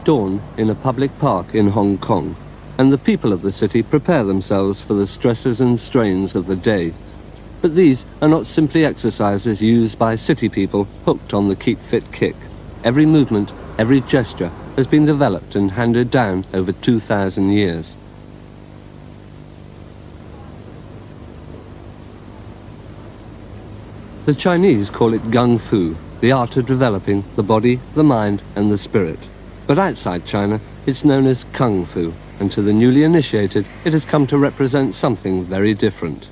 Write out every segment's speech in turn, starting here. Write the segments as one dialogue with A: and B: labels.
A: dawn in a public park in Hong Kong, and the people of the city prepare themselves for the stresses and strains of the day. But these are not simply exercises used by city people hooked on the keep fit kick. Every movement, every gesture has been developed and handed down over 2,000 years. The Chinese call it gung fu, the art of developing the body, the mind and the spirit. But outside China, it's known as kung fu, and to the newly initiated, it has come to represent something very different.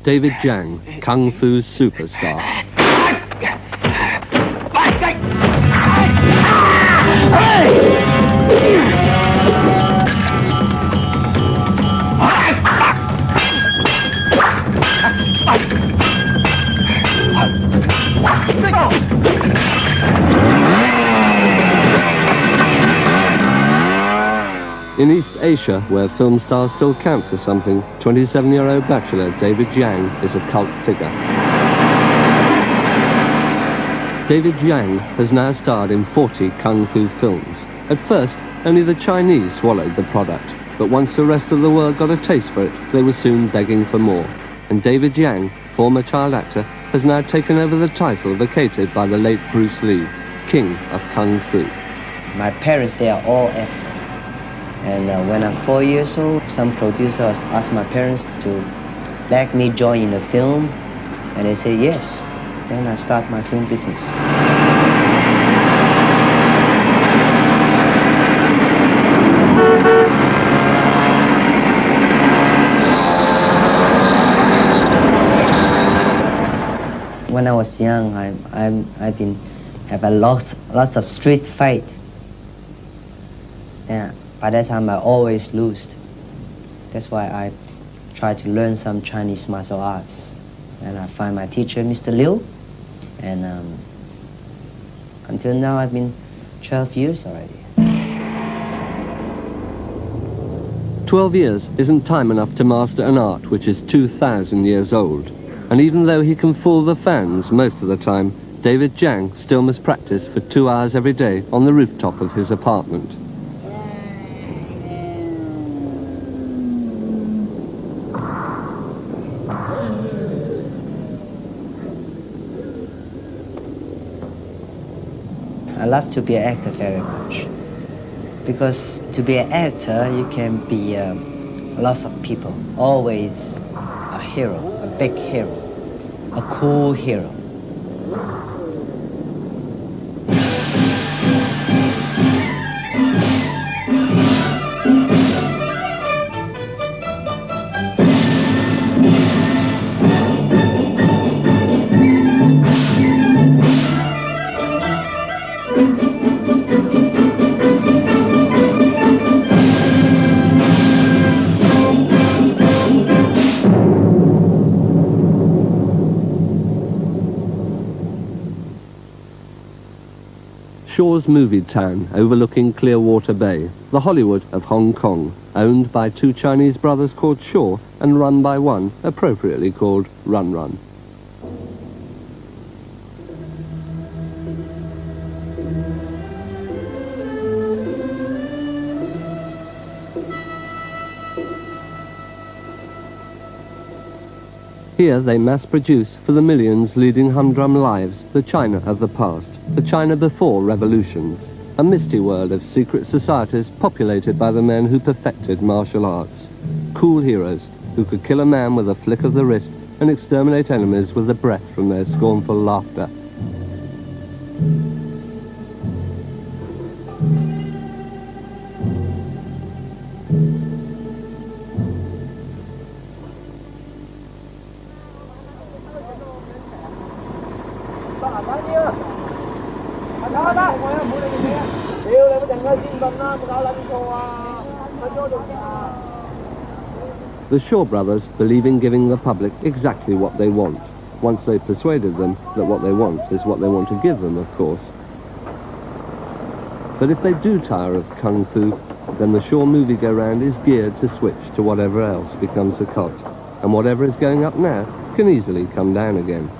A: David Chiang, Kung Fu superstar. In East Asia, where film stars still count for something, 27-year-old bachelor David Chiang is a cult figure. David Chiang has now starred in 40 kung fu films. At first, only the Chinese swallowed the product, but once the rest of the world got a taste for it, they were soon begging for more. And David Chiang, former child actor, has now taken over the title vacated by the late Bruce Lee, King of Kung Fu.
B: My parents, they are all actors. And when I'm 4 years old, some producers asked my parents to let me join in the film, and they say yes. Then I start my film business. When I was young, I've been have a lots of street fight. Yeah. By that time, I always lose. That's why I try to learn some Chinese martial arts. And I find my teacher, Mr. Liu. And until now, I've been 12 years already.
A: 12 years isn't time enough to master an art which is 2,000 years old. And even though he can fool the fans most of the time, David Chiang still must practice for 2 hours every day on the rooftop of his apartment.
B: I love to be an actor very much, because to be an actor, you can be lots of people. Always a hero, a big hero, a cool hero.
A: Shaw's movie town overlooking Clearwater Bay, the Hollywood of Hong Kong, owned by two Chinese brothers called Shaw and run by one, appropriately called Run Run. Here they mass-produce for the millions leading humdrum lives the China of the past, the China before revolutions, a misty world of secret societies populated by the men who perfected martial arts, cool heroes who could kill a man with a flick of the wrist and exterminate enemies with the breath from their scornful laughter. The Shaw brothers believe in giving the public exactly what they want, once they've persuaded them that what they want is what they want to give them, of course. But if they do tire of Kung Fu, then the Shaw movie-go-round is geared to switch to whatever else becomes a cult. And whatever is going up now can easily come down again.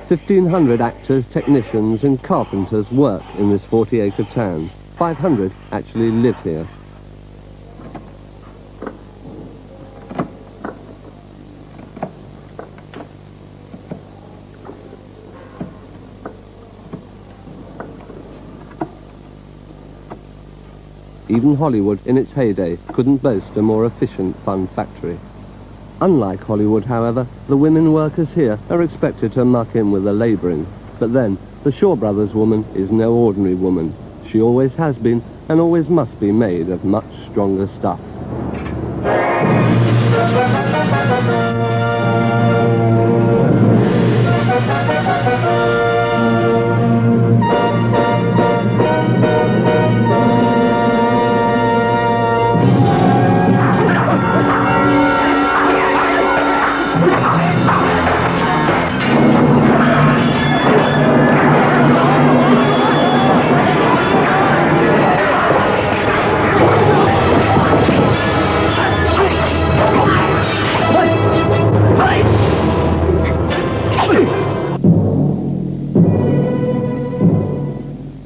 A: "1,500 actors, technicians and carpenters work in this 40-acre town. 500 actually live here. Even Hollywood, in its heyday, couldn't boast a more efficient fun factory. Unlike Hollywood, however, the women workers here are expected to muck in with the labouring. But then, the Shaw Brothers woman is no ordinary woman. She always has been, and always must be made of much stronger stuff.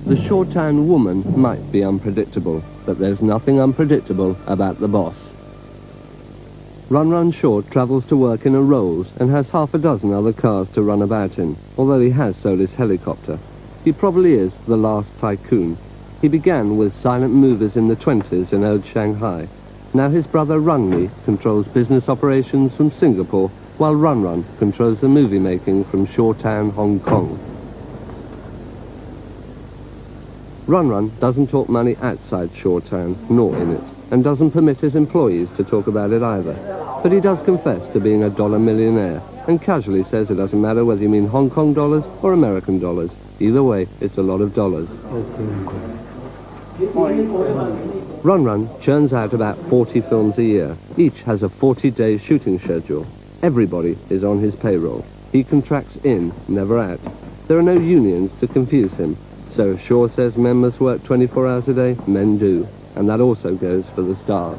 A: The Shawtown woman might be unpredictable, but there's nothing unpredictable about the boss. Run Run Shaw travels to work in a Rolls and has half a dozen other cars to run about in, although he has sold his helicopter. He probably is the last tycoon. He began with silent movers in the 20s in old Shanghai. Now his brother Run Mi controls business operations from Singapore, while Run Run controls the movie making from Shawtown, Hong Kong. Run Run doesn't talk money outside Shawtown, nor in it, and doesn't permit his employees to talk about it either. But he does confess to being a dollar millionaire, and casually says it doesn't matter whether you mean Hong Kong dollars or American dollars. Either way, it's a lot of dollars. Run Run churns out about 40 films a year. Each has a 40-day shooting schedule. Everybody is on his payroll. He contracts in, never out. There are no unions to confuse him. So if Shaw says men must work 24 hours a day, men do. And that also goes for the stars.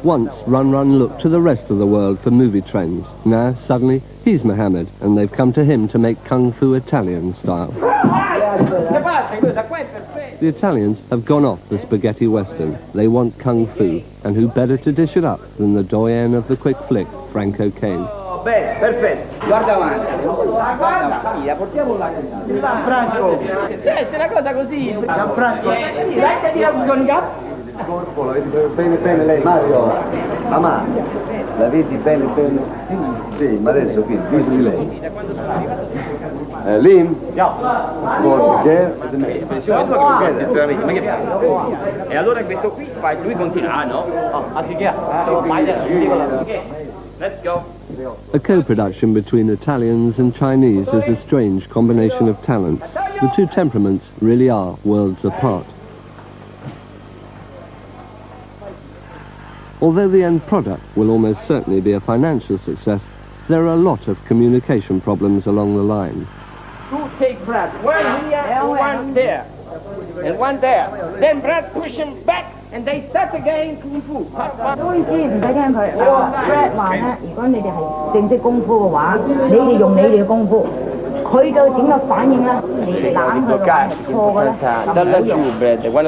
A: Once, Run Run looked to the rest of the world for movie trends. Now, suddenly, he's Mohammed, and they've come to him to make Kung Fu Italian style. The Italians have gone off the spaghetti western. They want Kung Fu, and who better to dish it up than the doyen of the quick flick, Franco Kane.
C: Bene, perfetto. Guarda avanti. Guarda, portiamo là. Gianfranco. Se una cosa così. Gianfranco. Dai, tira con il gatto. Il corpo, la vedi bene bene lei. Mario, mamma, la vedi bene bene? Sì, ma adesso qui, viso di lei. Lim?
D: E allora questo qui, lui continua, no? Let's go.
A: A co-production between Italians and Chinese is a strange combination of talents. The two temperaments really are worlds apart. Although the end product will almost certainly be a financial success, there are a lot of communication problems along the line.
D: Two take breath, one here, one there, and one there. Then breath push him back, and they start again Kung Fu.
E: 都意思唔使驚佢。Brad 話咧，如果你哋係正式功夫嘅話，你哋用你哋嘅功夫，佢嘅點嘅反應咧，你哋攬佢嘅話係錯嘅咧，就唔好用。佢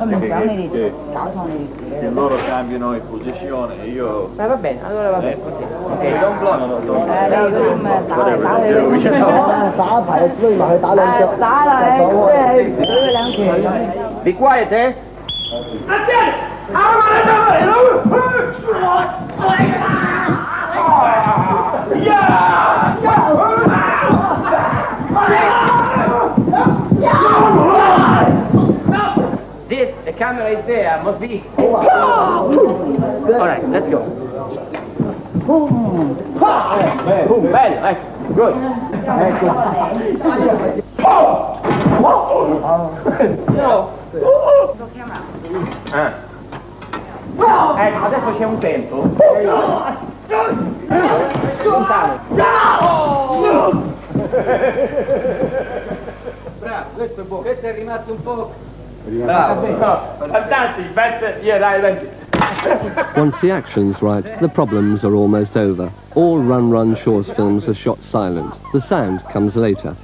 E: 唔想你哋搞錯你哋。Se loro cambiano in posizione, io...
D: Va bene, allora va bene.
E: Ok, don't block. 你嗰啲咁嘅打牌追埋去打兩腳。打落去，即係舉佢兩拳。
D: Be quiet, eh? Yeah! camera is there, must be. All right, let's go. Boom, bello, good. Ecco, adesso c'è un tempo. Lontano. Bravo, questo è buono. Questo è rimasto un po'. Bravo. Fantastic, better. Yeah, right.
A: Once the action's right, the problems are almost over. All Run Shaw's films are shot silent. The sound comes later.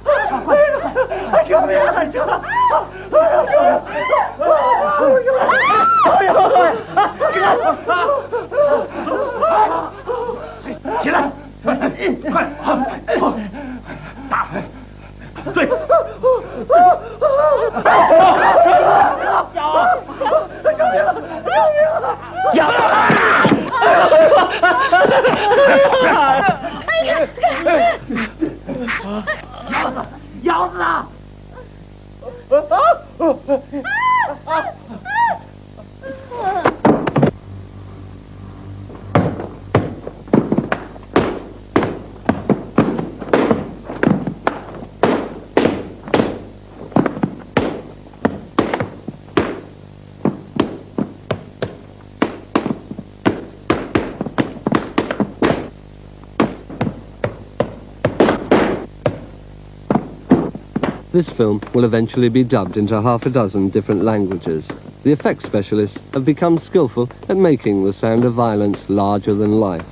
A: This film will eventually be dubbed into half a dozen different languages. The effects specialists have become skillful at making the sound of violence larger than life.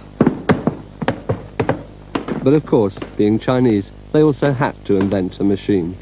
A: But of course, being Chinese, they also had to invent a machine.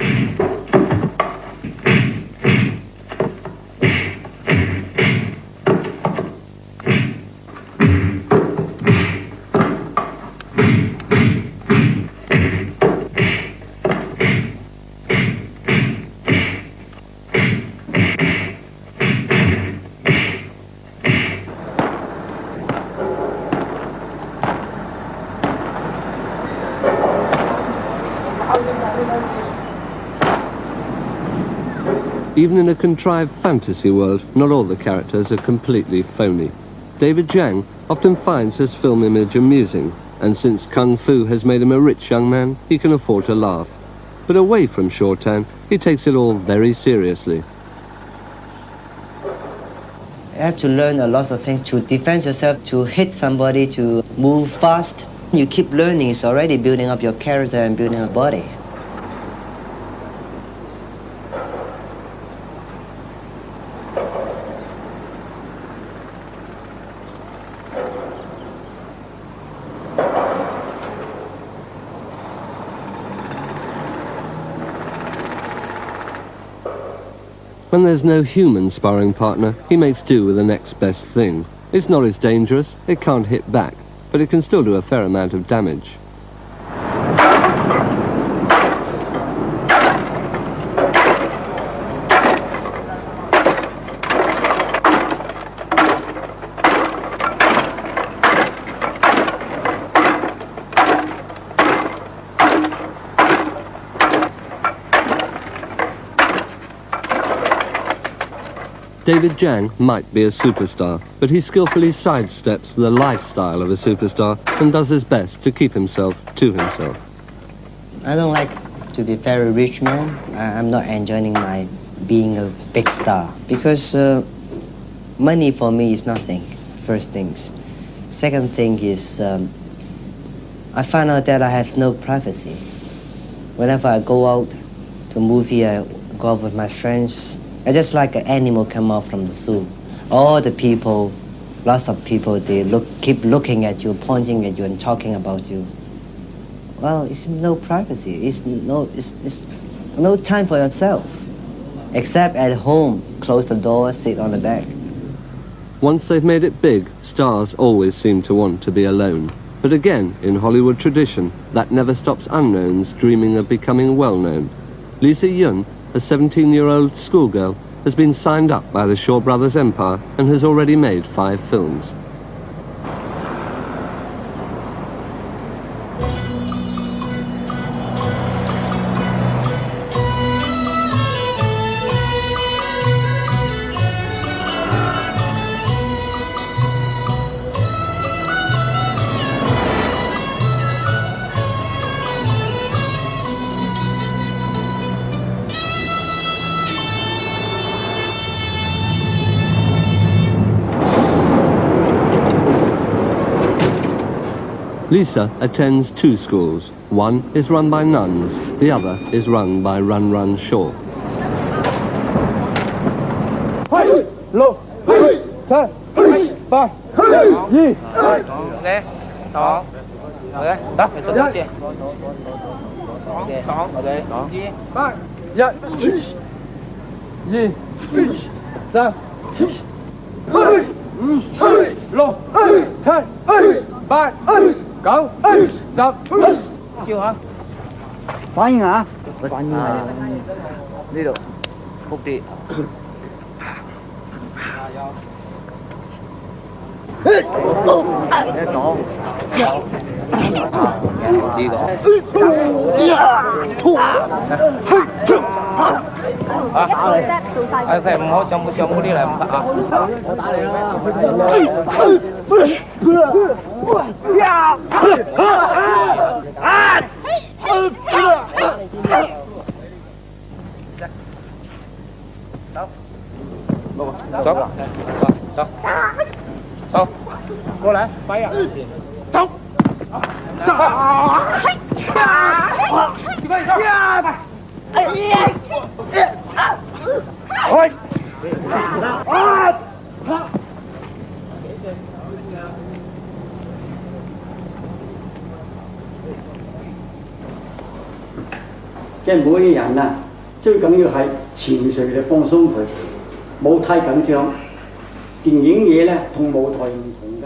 A: Even in a contrived fantasy world, not all the characters are completely phony. David Chiang often finds his film image amusing, and since Kung Fu has made him a rich young man, he can afford to laugh. But away from Shawtown, he takes it all very seriously.
B: You have to learn a lot of things to defend yourself, to hit somebody, to move fast. You keep learning, it's already building up your character and building a body.
A: When there's no human sparring partner, he makes do with the next best thing. It's not as dangerous, it can't hit back, but it can still do a fair amount of damage. David Chiang might be a superstar, but he skillfully sidesteps the lifestyle of a superstar and does his best to keep himself to himself.
B: I don't like to be very rich man. I'm not enjoying my being a big star because money for me is nothing, first things. Second thing is I find out that I have no privacy. Whenever I go out to movie, I go out with my friends. I just like an animal come out from the zoo. All the people, lots of people, they keep looking at you, pointing at you and talking about you. Well, it's no privacy. It's no time for yourself. Except at home, close the door, sit on the bed.
A: Once they've made it big, stars always seem to want to be alone. But again, in Hollywood tradition, that never stops unknowns dreaming of becoming well-known. Lisa Yun, a 17-year-old schoolgirl, has been signed up by the Shaw Brothers empire and has already made 5 films. Lisa attends 2 schools. One is run by nuns, the other is run by Run Run Shaw.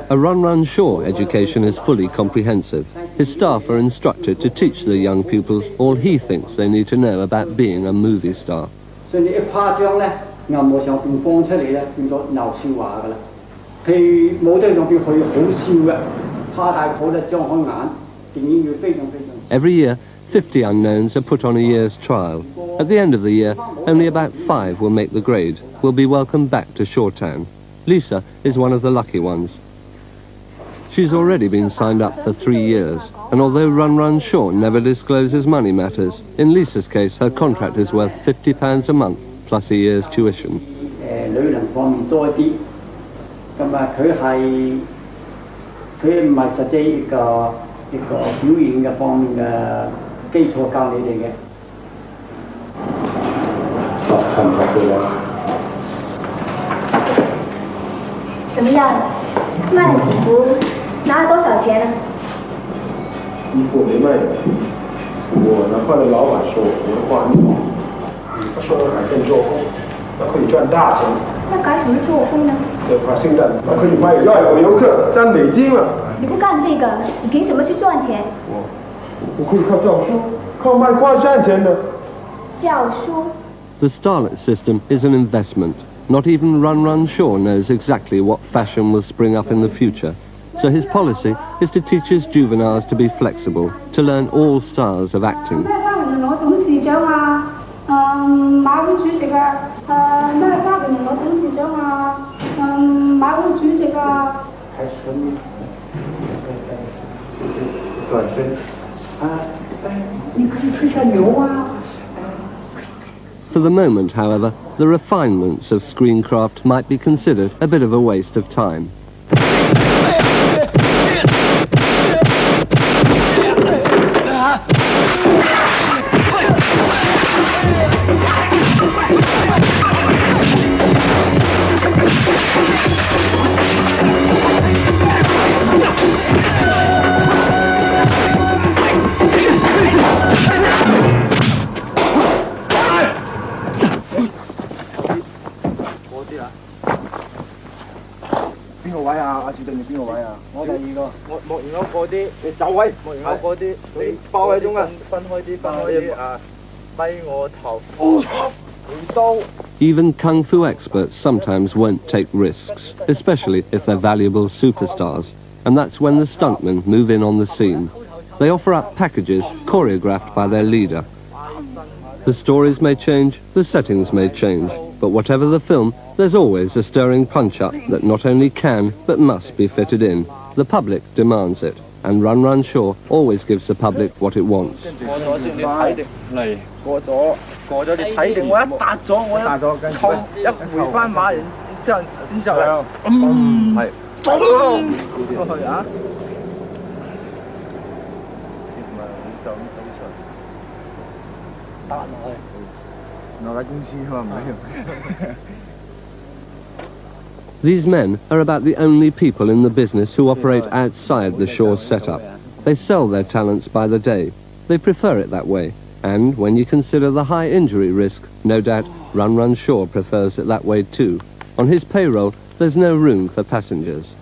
A: A Run Run Shaw education is fully comprehensive. His staff are instructed to teach the young pupils all he thinks they need to know about being a movie star. Every year, 50 unknowns are put on a year's trial. At the end of the year, only about 5 will make the grade, will be welcomed back to Shawtown. Lisa is one of the lucky ones. She's already been signed up for 3 years, and although Run Run Shaw never discloses money matters, in Lisa's case her contract is worth £50 a month plus a year's tuition. The starlet system is an investment. Not even Run Run Shaw knows exactly what fashion will spring up in the future. So his policy is to teach his juveniles to be flexible, to learn all styles of acting. For the moment, however, the refinements of screencraft might be considered a bit of a waste of time. Even kung fu experts sometimes won't take risks, especially if they're valuable superstars. And that's when the stuntmen move in on the scene. They offer up packages choreographed by their leader. The stories may change, the settings may change, but whatever the film, there's always a stirring punch-up that not only can, but must be fitted in. The public demands it, and Run Run Shaw always gives the public what it wants. These men are about the only people in the business who operate outside the Shaw setup. They sell their talents by the day. They prefer it that way. And when you consider the high injury risk, no doubt Run Shaw prefers it that way too. On his payroll, there's no room for passengers.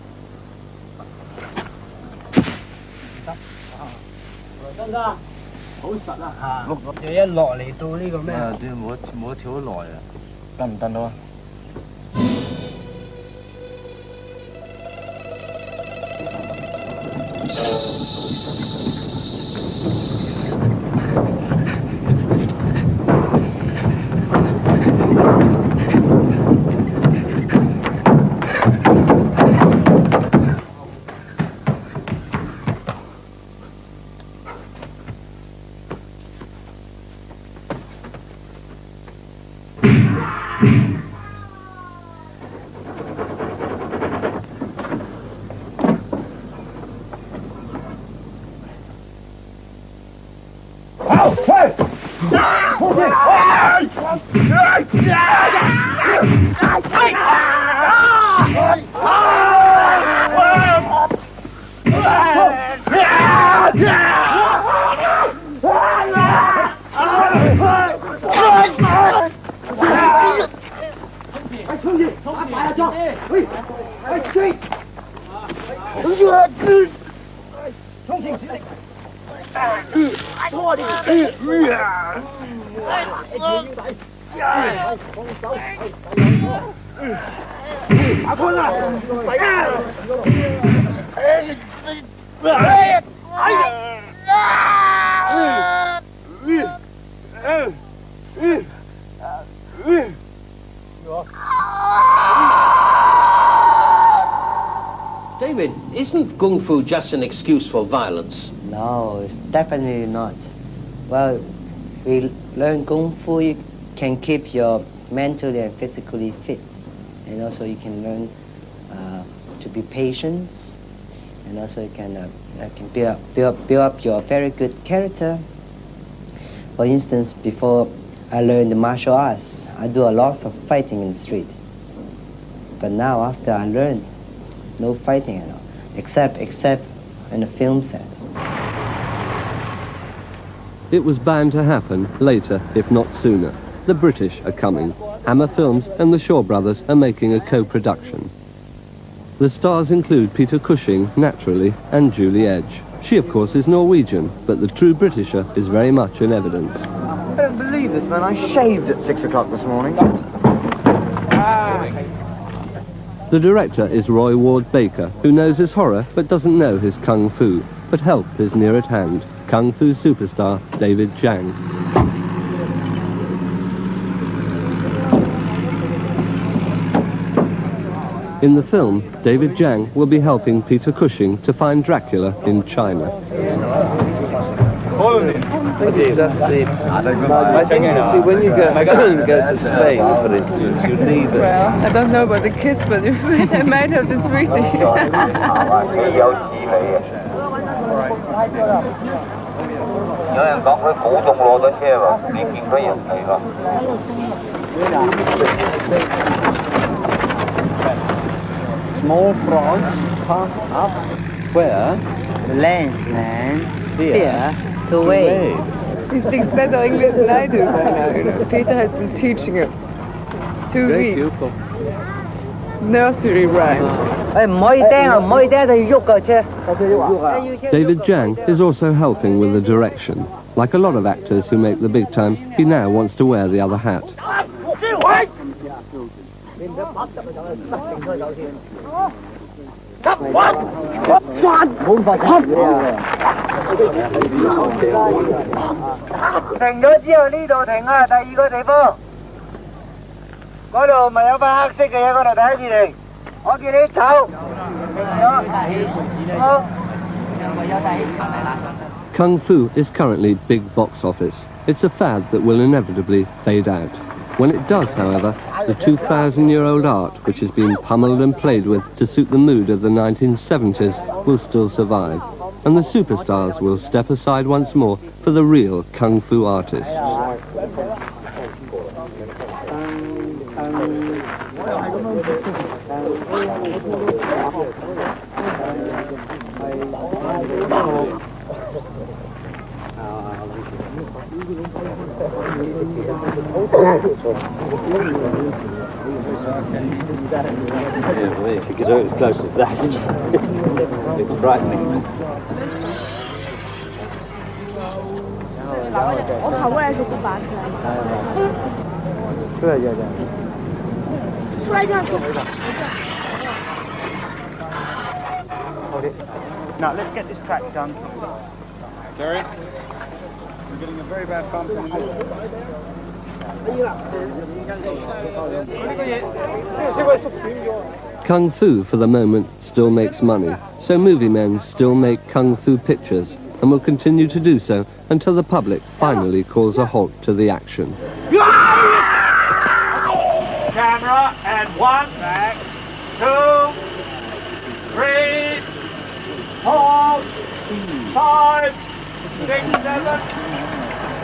F: David, isn't Kung Fu just an excuse for violence?
B: No, it's definitely not. Well, we learn Kung Fu, you can keep your mentally and physically fit. And also you can learn to be patient. And also you can build up your very good character. For instance, before I learned the martial arts, I do a lot of fighting in the street. But now after I learned, no fighting at all, except in a film set.
A: It was bound to happen later, if not sooner. The British are coming. Hammer Films and the Shaw Brothers are making a co-production. The stars include Peter Cushing, naturally, and Julie Edge. She, of course, is Norwegian, but the true Britisher is very much in evidence.
C: I don't believe this, man. I shaved at 6 o'clock this morning.
A: The director is Roy Ward Baker, who knows his horror but doesn't know his kung fu. But help is near at hand. Kung fu superstar David Chiang. In the film, David Chiang will be helping Peter Cushing to find Dracula in China.
G: I think, you see, when you go to Spain, for instance, you need it.
H: Well, I don't know about the kiss, but they might have the sweetie.
G: Small frogs pass up where?
B: The lens, man.
G: Here.
B: To wait.
H: He speaks better English than I do by now, you know. Peter has been teaching him 2 weeks. Nursery rhymes.
A: David Chiang is also helping with the direction. Like a lot of actors who make the big time, he now wants to wear the other hat. Kung Fu is currently big box office. It's a fad that will inevitably fade out. When it does, however, the 2,000-year-old art, which has been pummeled and played with to suit the mood of the 1970s, will still survive. And the superstars will step aside once more for the real Kung Fu artists.
I: Yeah, if you could do it as close as that, it's frightening.
E: 我跑过来就不拔出来。
C: 对。
E: 出来这样出。
C: Now let's get this track done. Jerry, we're getting a very bad bump in the middle.
A: Kung Fu, for the moment, still makes money, so movie men still make Kung Fu pictures and will continue to do so until the public finally calls a halt to the action.
D: Camera and 1, 2, 3, 4, 5, 6, 7.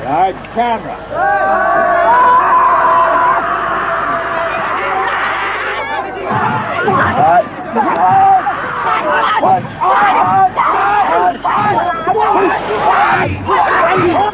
D: Right, camera. Right.